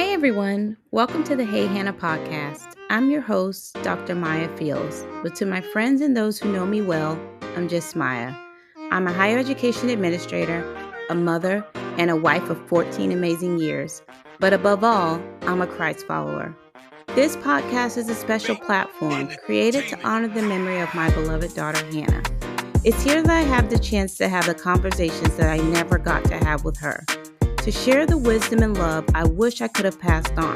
Hey everyone, welcome to the Hey Hannah podcast. I'm your host, Dr. Maya Fields, but to my friends and those who know me well, I'm just Maya. I'm a higher education administrator, a mother, and a wife of 14 amazing years. But above all, I'm a Christ follower. This podcast is a special platform created to honor the memory of my beloved daughter, Hannah. It's here that I have the chance to have the conversations that I never got to have with her, to share the wisdom and love I wish I could have passed on.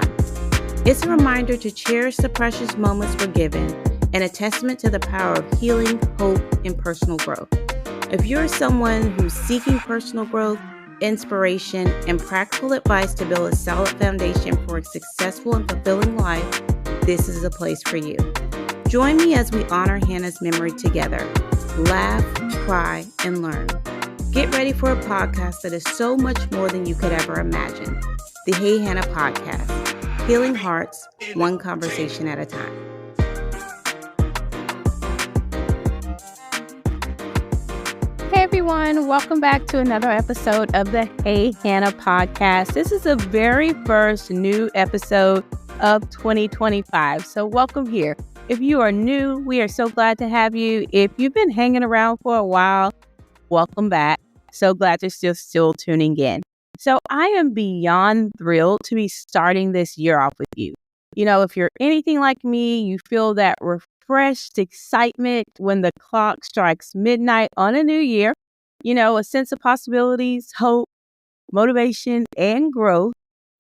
It's a reminder to cherish the precious moments we're given and a testament to the power of healing, hope, and personal growth. If you're someone who's seeking personal growth, inspiration, and practical advice to build a solid foundation for a successful and fulfilling life, this is a place for you. Join me as we honor Hannah's memory together. Laugh, cry, and learn. Get ready for a podcast that is so much more than you could ever imagine. The Hey Hannah podcast, healing hearts, one conversation at a time. Hey everyone, welcome back to another episode of the Hey Hannah podcast. This is the very first new episode of 2025, so welcome here. If you are new, we are so glad to have you. If you've been hanging around for a while, welcome back. So glad you're still tuning in. So I am beyond thrilled to be starting this year off with you. You know, if you're anything like me, you feel that refreshed excitement when the clock strikes midnight on a new year. You know, a sense of possibilities, hope, motivation, and growth.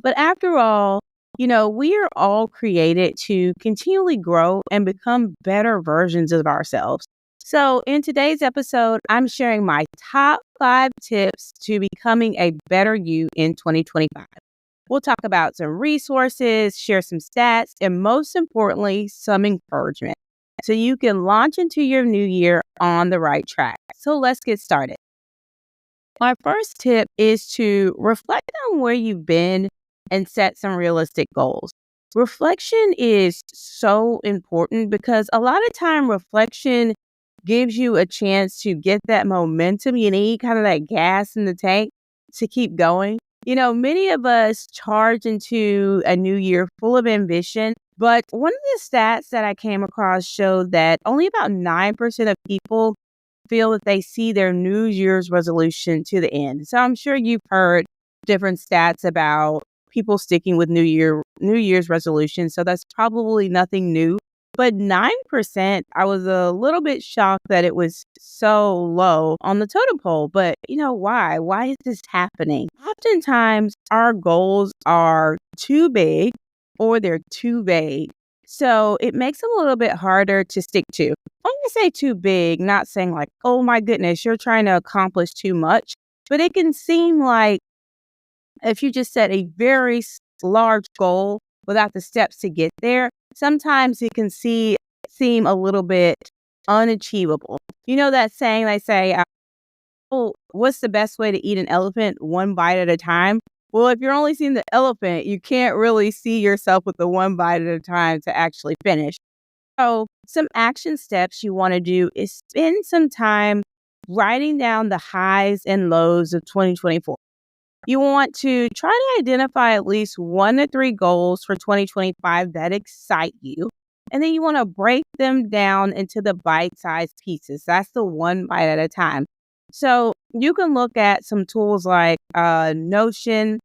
But after all, you know, we are all created to continually grow and become better versions of ourselves. So in today's episode, I'm sharing my top 5 tips to becoming a better you in 2025. We'll talk about some resources, share some stats, and most importantly, some encouragement so you can launch into your new year on the right track. So let's get started. My first tip is to reflect on where you've been and set some realistic goals. Reflection is so important because a lot of time reflection gives you a chance to get that momentum you need, kind of that gas in the tank to keep going. You know, many of us charge into a new year full of ambition, but one of the stats that I came across showed that only about 9% of people feel that they see their New Year's resolution to the end. So I'm sure you've heard different stats about people sticking with New Year's resolutions. So that's probably nothing new. But 9%, I was a little bit shocked that it was so low on the totem pole. But you know why? Why is this happening? Oftentimes, our goals are too big or they're too vague. So it makes them a little bit harder to stick to. When I say too big, not saying like, oh my goodness, you're trying to accomplish too much. But it can seem like if you just set a very large goal without the steps to get there, sometimes it can seem a little bit unachievable. You know that saying they say, oh, what's the best way to eat an elephant? One bite at a time. Well, if you're only seeing the elephant, you can't really see yourself with the one bite at a time to actually finish. So some action steps you want to do is spend some time writing down the highs and lows of 2024. You want to try to identify at least 1 to 3 goals for 2025 that excite you. And then you want to break them down into the bite-sized pieces. That's the one bite at a time. So you can look at some tools like Notion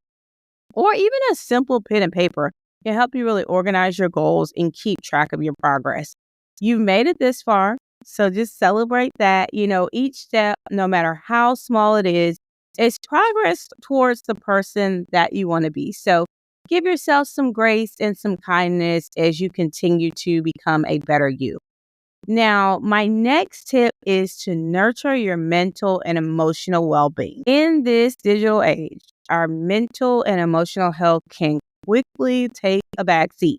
or even a simple pen and paper can help you really organize your goals and keep track of your progress. You've made it this far, so just celebrate that. You know, each step, no matter how small it is progress towards the person that you want to be. So give yourself some grace and some kindness as you continue to become a better you. Now, my next tip is to nurture your mental and emotional well-being. In this digital age, our mental and emotional health can quickly take a backseat.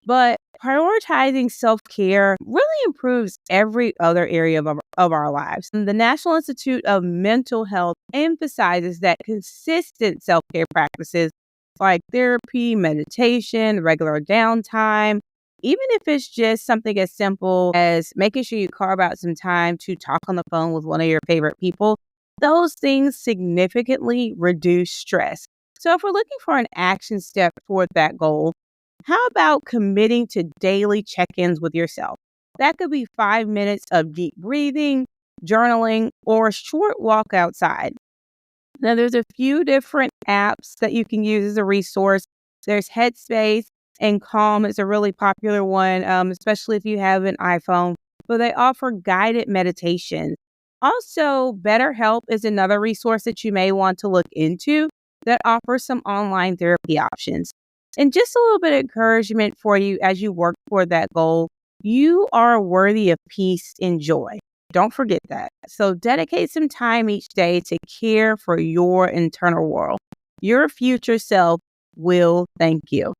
But prioritizing self-care really improves every other area of our lives. And the National Institute of Mental Health emphasizes that consistent self-care practices like therapy, meditation, regular downtime, even if it's just something as simple as making sure you carve out some time to talk on the phone with one of your favorite people, those things significantly reduce stress. So if we're looking for an action step toward that goal, how about committing to daily check-ins with yourself? That could be 5 minutes of deep breathing, journaling, or a short walk outside. Now, there's a few different apps that you can use as a resource. There's Headspace and Calm is a really popular one, especially if you have an iPhone, but they offer guided meditation. Also, BetterHelp is another resource that you may want to look into that offers some online therapy options. And just a little bit of encouragement for you as you work toward that goal. You are worthy of peace and joy. Don't forget that. So dedicate some time each day to care for your internal world. Your future self will thank you.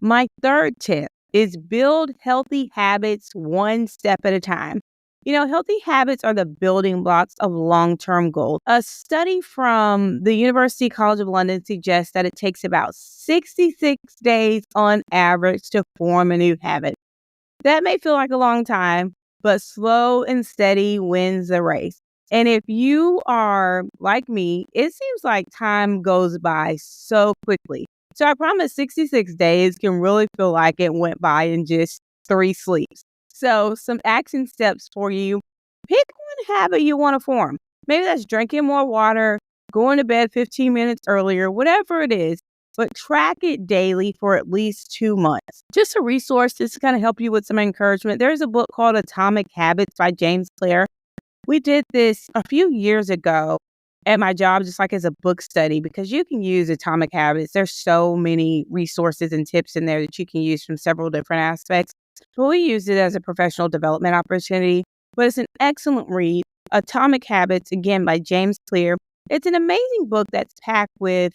My third tip is build healthy habits one step at a time. Healthy habits are the building blocks of long-term goals. A study from the University College of London suggests that it takes about 66 days on average to form a new habit. That may feel like a long time, but slow and steady wins the race. And if you are like me, it seems like time goes by so quickly. So I promise 66 days can really feel like it went by in just 3 sleeps. So some action steps for you. Pick one habit you want to form. Maybe that's drinking more water, going to bed 15 minutes earlier, whatever it is. But track it daily for at least 2 months. Just a resource just to kind of help you with some encouragement. There's a book called Atomic Habits by James Clear. We did this a few years ago at my job, just like as a book study, because you can use Atomic Habits. There's so many resources and tips in there that you can use from several different aspects. But we used it as a professional development opportunity. But it's an excellent read. Atomic Habits, again, by James Clear. It's an amazing book that's packed with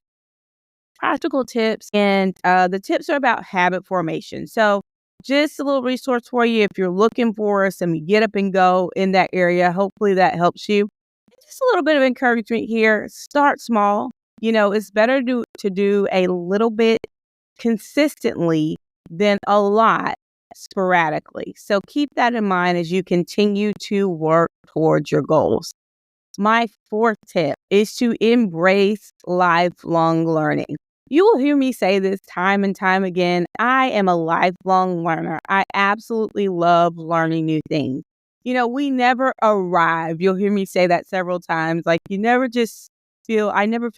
practical tips, and the tips are about habit formation. So just a little resource for you if you're looking for some get up and go in that area. Hopefully that helps you. And just a little bit of encouragement here. Start small. It's better to do a little bit consistently than a lot sporadically. So keep that in mind as you continue to work towards your goals. My fourth tip is to embrace lifelong learning. You will hear me say this time and time again. I am a lifelong learner. I absolutely love learning new things. We never arrive. You'll hear me say that several times. Like I never feel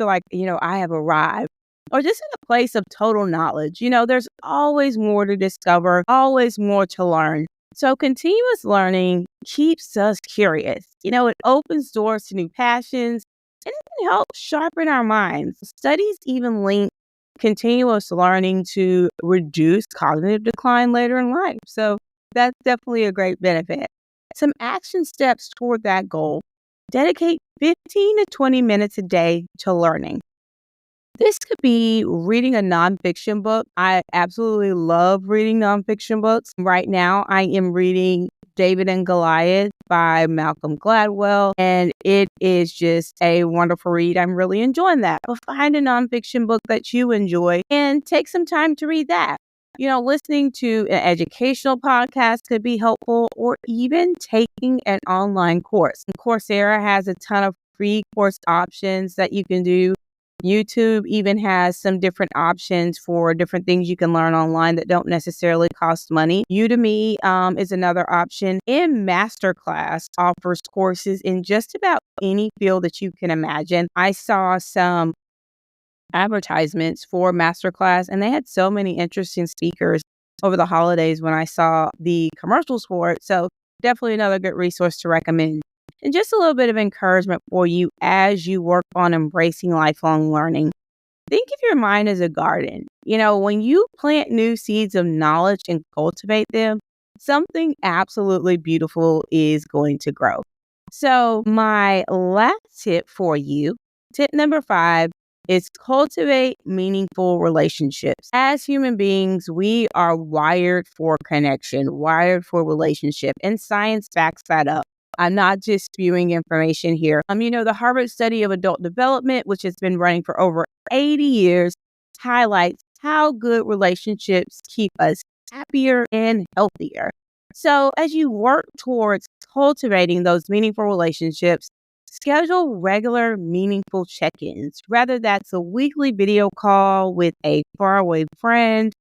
like, I have arrived or just in a place of total knowledge. There's always more to discover, always more to learn. So continuous learning keeps us curious. It opens doors to new passions and it can help sharpen our minds. Studies even link continuous learning to reduce cognitive decline later in life. So that's definitely a great benefit. Some action steps toward that goal. Dedicate 15 to 20 minutes a day to learning. This could be reading a nonfiction book. I absolutely love reading nonfiction books. Right now, I am reading David and Goliath by Malcolm Gladwell, and it is just a wonderful read. I'm really enjoying that. But find a nonfiction book that you enjoy and take some time to read that. Listening to an educational podcast could be helpful, or even taking an online course. Coursera has a ton of free course options that you can do. YouTube even has some different options for different things you can learn online that don't necessarily cost money. Udemy is another option. And Masterclass offers courses in just about any field that you can imagine. I saw some advertisements for Masterclass, and they had so many interesting speakers over the holidays when I saw the commercials for it. So definitely another good resource to recommend. And just a little bit of encouragement for you as you work on embracing lifelong learning. Think of your mind as a garden. When you plant new seeds of knowledge and cultivate them, something absolutely beautiful is going to grow. So my last tip for you, tip number 5, is cultivate meaningful relationships. As human beings, we are wired for connection, wired for relationship, and science backs that up. I'm not just spewing information here. The Harvard study of adult development, which has been running for over 80 years, highlights how good relationships keep us happier and healthier. So as you work towards cultivating those meaningful relationships, Schedule regular, meaningful check ins, whether that's a weekly video call with a faraway friend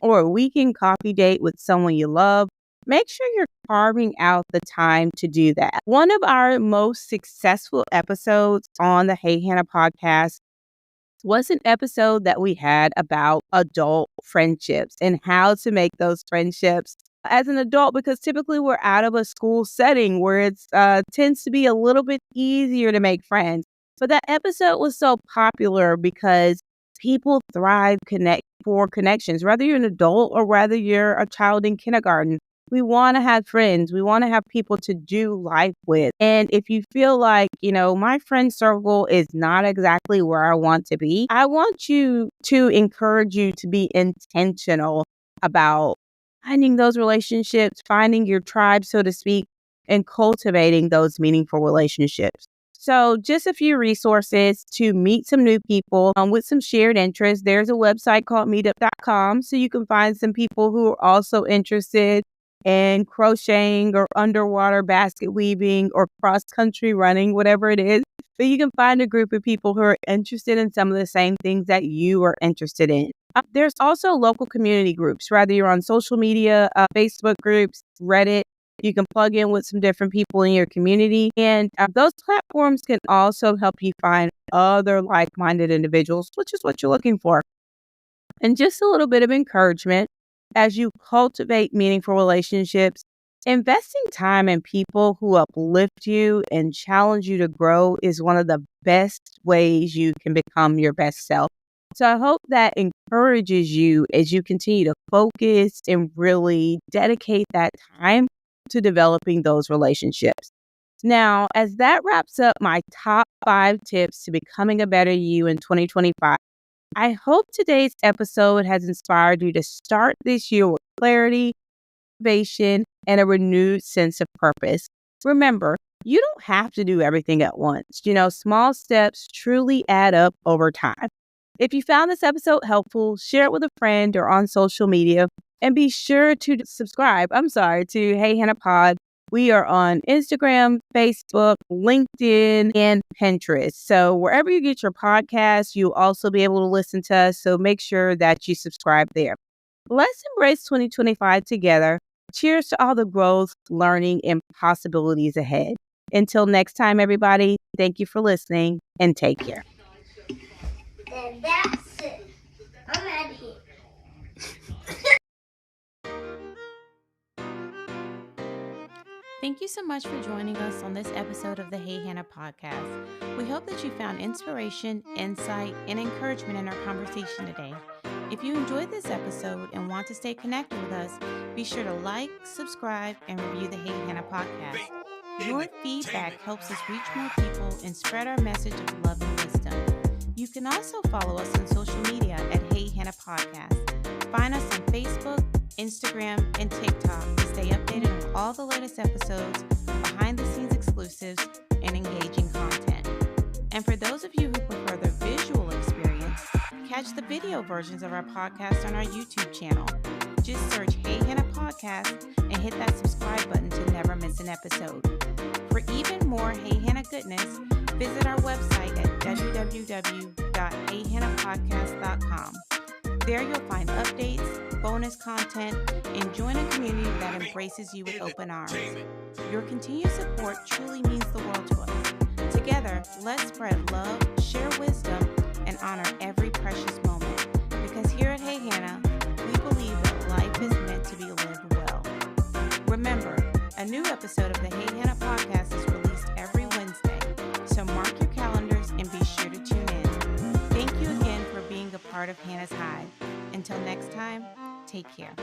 or a weekend coffee date with someone you love. Make sure you're carving out the time to do that. One of our most successful episodes on the Hey Hannah podcast was an episode that we had about adult friendships and how to make those friendships as an adult, because typically we're out of a school setting where it tends to be a little bit easier to make friends. But that episode was so popular because people thrive for connections, whether you're an adult or whether you're a child in kindergarten. We want to have friends. We want to have people to do life with. And if you feel like, my friend circle is not exactly where I want to be, I want you to encourage you to be intentional about finding those relationships, finding your tribe, so to speak, and cultivating those meaningful relationships. So just a few resources to meet some new people with some shared interests. There's a website called meetup.com, so you can find some people who are also interested in crocheting or underwater basket weaving or cross-country running, whatever it is. But you can find a group of people who are interested in some of the same things that you are interested in. There's also local community groups, whether you're on social media, Facebook groups, Reddit. You can plug in with some different people in your community. And those platforms can also help you find other like-minded individuals, which is what you're looking for. And just a little bit of encouragement as you cultivate meaningful relationships. Investing time in people who uplift you and challenge you to grow is one of the best ways you can become your best self. So I hope that encourages you as you continue to focus and really dedicate that time to developing those relationships. Now, as that wraps up my top 5 tips to becoming a better you in 2025, I hope today's episode has inspired you to start this year with clarity, motivation, and a renewed sense of purpose. Remember, you don't have to do everything at once. Small steps truly add up over time. If you found this episode helpful, share it with a friend or on social media, and be sure to subscribe, to Hey Hannah Pod. We are on Instagram, Facebook, LinkedIn, and Pinterest. So wherever you get your podcasts, you'll also be able to listen to us. So make sure that you subscribe there. Let's embrace 2025 together. Cheers to all the growth, learning, and possibilities ahead. Until next time, everybody, thank you for listening and take care. And that's it. I'm out of here. Thank you so much for joining us on this episode of the Hey Hannah podcast. We hope that you found inspiration, insight, and encouragement in our conversation today. If you enjoyed this episode and want to stay connected with us, be sure to like, subscribe, and review the Hey Hannah podcast. Your feedback helps us reach more people and spread our message of love and wisdom. You can also follow us on social media at Hey Hannah Podcast. Find us on Facebook, Instagram, and TikTok to stay updated on all the latest episodes, behind-the-scenes exclusives, and engaging content. And for those of you who prefer the visual experience, catch the video versions of our podcast on our YouTube channel. Just search Hey Hannah Podcast and hit that subscribe button to never miss an episode. For even more Hey Hannah goodness, visit our website at www.heyhannahpodcast.com. There you'll find updates, bonus content, and join a community that embraces you with open arms. Your continued support truly means the world to us. Together, let's spread love, share wisdom, and honor every precious moment. Because here at Hey Hannah, we believe that life is meant to be lived well. Remember, a new episode of the Hey Hannah podcast is released every Wednesday, so mark your calendars and be sure to tune in. Thank you again for being a part of Hannah's Hive. Until next time, take care.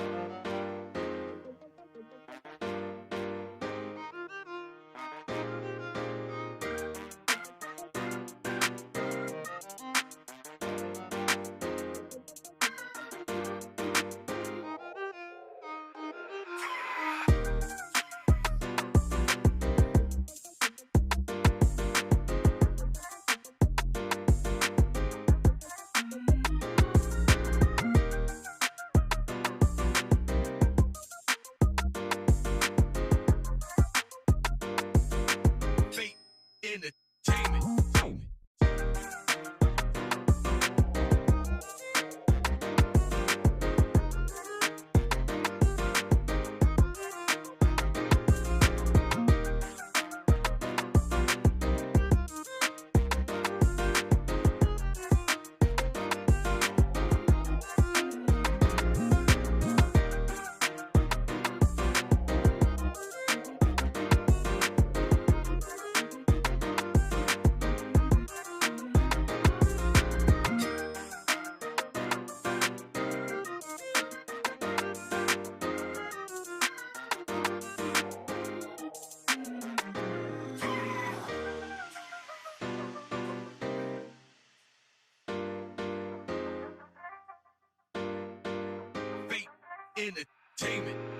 entertainment.